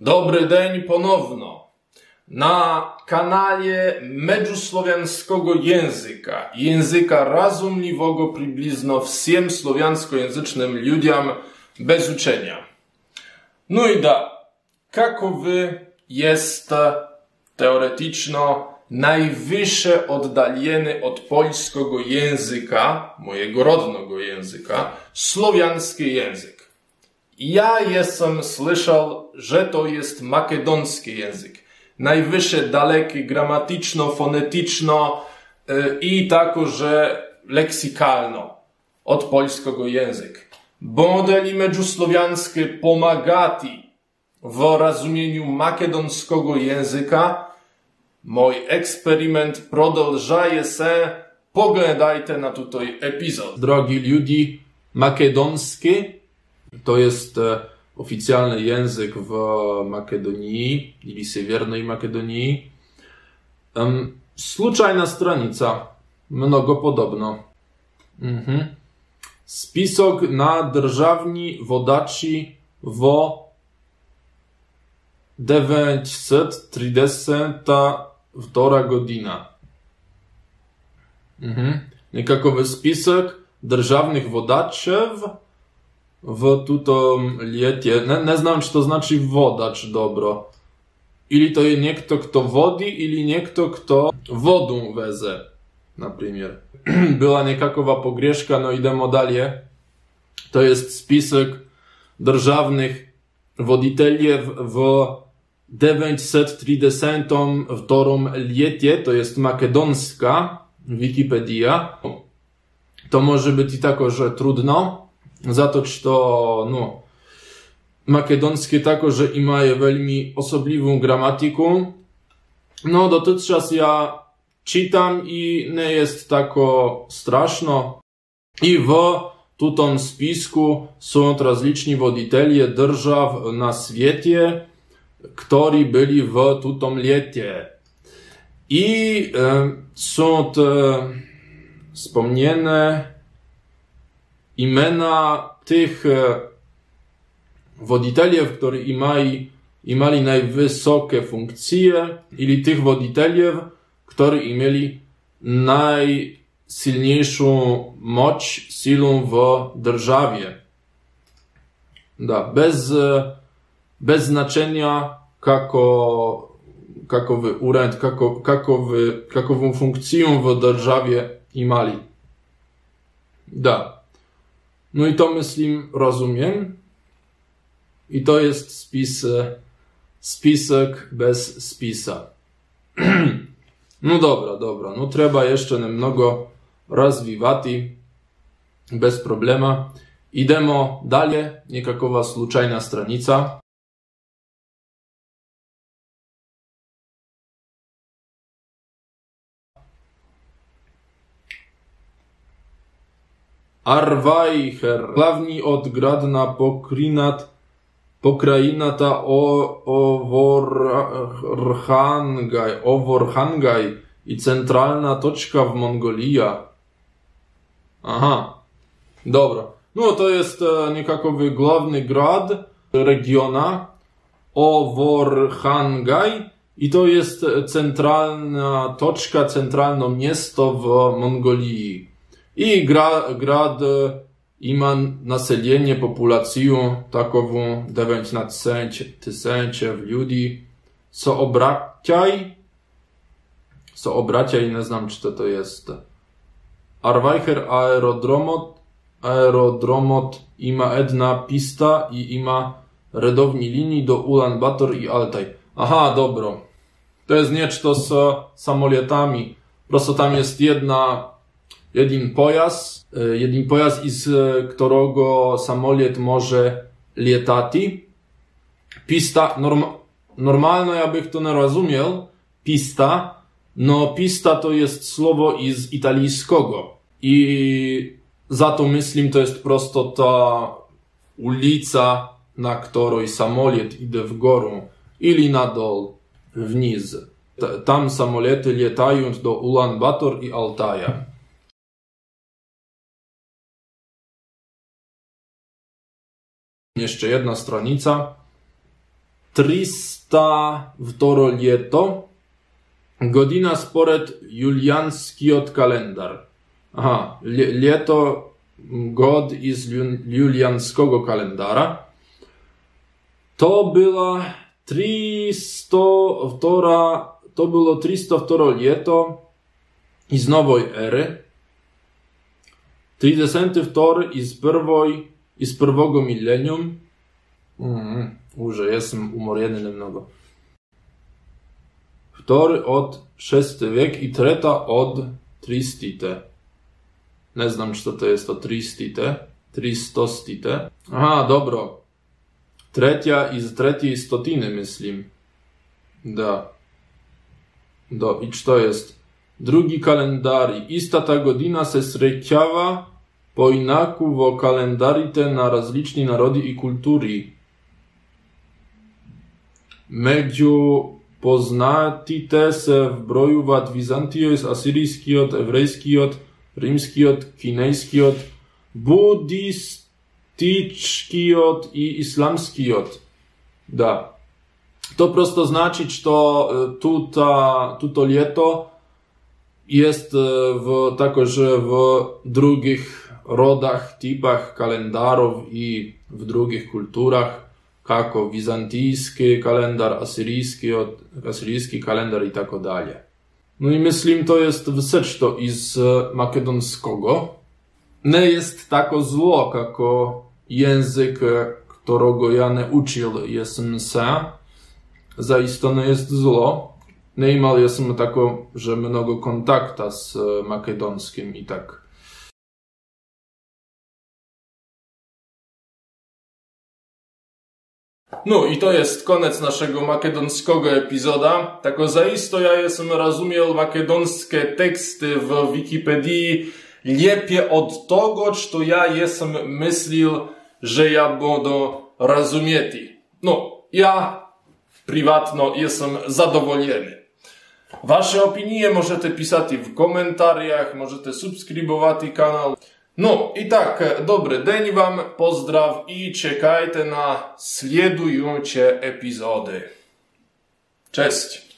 Dobry dzień ponowno. Na kanale Medzusłowiańskiego języka, języka rozumliwego przybliżno всем słowiańskojęzycznym ludziom bez uczenia. No i jakowy jest teoretyczno najwyższe oddalenie od polskiego języka, mojego rodnego języka, słowiański język. Ja jestem słyszał, że to jest makedonski język. Najwyższe daleki gramatyczno, fonetyczno i także leksykalno od polskiego języka. Modeli medzusłowiańskie pomagati w rozumieniu makedonskiego języka. Mój eksperyment продолжає się. Poglądajcie na tutaj epizod. Drogi ludzie, makedonski to jest oficjalny język w Makedonii, ili Sewiernej Makedonii. Случайna stranica, mnogo podobno. Spisok na державні wodaci w 932 godzina. Nikakowy spisek державnych wodaczów w tutom liecie. Nie znam, czy to znaczy wodacz dobro. Ili to jest niekto, kto wodi, ili niekto, kto wodę weze. Na przykład. Była niekakowa pogrzeszka, no idemo dalej. To jest spisek državnych woditeljev w 932 liecie, to jest makedonska Wikipedia. To może być i takoże trudno, za to, czy to, makedonskie takoże i mają veľmi osobliwą gramatykę. No, dotychczas ja czytam i nie jest tako straszno. I w tutom spisku są rozliczni woditelje držaw na świecie, którzy byli w tutom liecie. I są te wspomniane imiona tych woditeljew, którzy imali najwysokie funkcje, ili tych woditeljew, którzy mieli najsilniejszą moc, siłę w držawie. Bez znaczenia, kakowy uręd, kakową funkcję w držawie imali. No i to myślim, rozumiem. I to jest spisek bez spisa. No dobra. No trzeba jeszcze mnogo rozwijać bez problema. Idemo dalej. Niekakowa случайna stranica. Arvajher. Główny odgradna pokrajina ta Ovorhangaj i centralna toczka w Mongolia. Aha, dobra. No to jest niekakowy główny grad regiona Ovorhangaj i to jest centralna toczka, centralne miasto w Mongolii. I grad ima naselenie, populację takową 19 ludzi. Co obraciaj, nie znam, czy to jest. Arvajher aerodromot ima jedna pista i ima redowni linii do Ulan Bator i Altaj. Aha, dobro. To jest niečto z samolotami. Prosto tam jest jeden pojazd, z którego samolot może latać. Pista, normalno ja bych to nie rozumiał, pista, no pista to jest słowo z italijskiego. I za to myślim, to jest prosto ta ulica, na której samolot idzie w górę, ili na dół, wniz. Tam samoloty latają do Ulan Bator i Altaja. Jeszcze jedna stranica. 302 лето. Godzina spored julianski od kalendar. Aha, лето god iz julianskiego kalendara. To była 302, to było 302 лето iz nowej ery. 32 iz pierwszego milenium. Уже jestem umorjeny mnogo. Wtory od 6 wiek i treta od 300. Nie znam, czy to jest to 300. 300. Aha, dobro. Tretia iz trzeciej stotiny, myslím. Da. I czy to jest? Drugi kalendari. Ista ta godzina se srećava po inaku vo kalendarite na različni narodi i kulturi. Među poznatite se vbrojovat Vizantijos, Asirijskijot, Evrejskijot, Rimskijot, Kinejskijot, Budističkijot i Islamskijot. Da. To prosto znači što tuto ljeto jest takože v drugih rodach, tipach kalendarov i v drugih kulturach, kako vizantijski kalendar, asyryjski kalendar i tako dalje. No i mislim to jest wsečto iz makedonskiego. Ne jest tako zło, kako język, którego ja ne učil jesam se. Zaisto ne jest zło. Ne imal jesam tako, że mnogo kontakta z makedonskim i tak. No i to jest koniec naszego makedonskiego epizoda. Tako zaisto ja jesam rozumiał makedonskie teksty w Wikipedii lepiej od tego, co ja jesam myślał, że ja będę rozumieti. No, ja prywatno jestem zadowolony. Wasze opinie możecie pisać w komentarzach, możecie subskrybować kanał. No i tak, dobry dzień wam, pozdraw i czekajcie na следующие epizody. Cześć!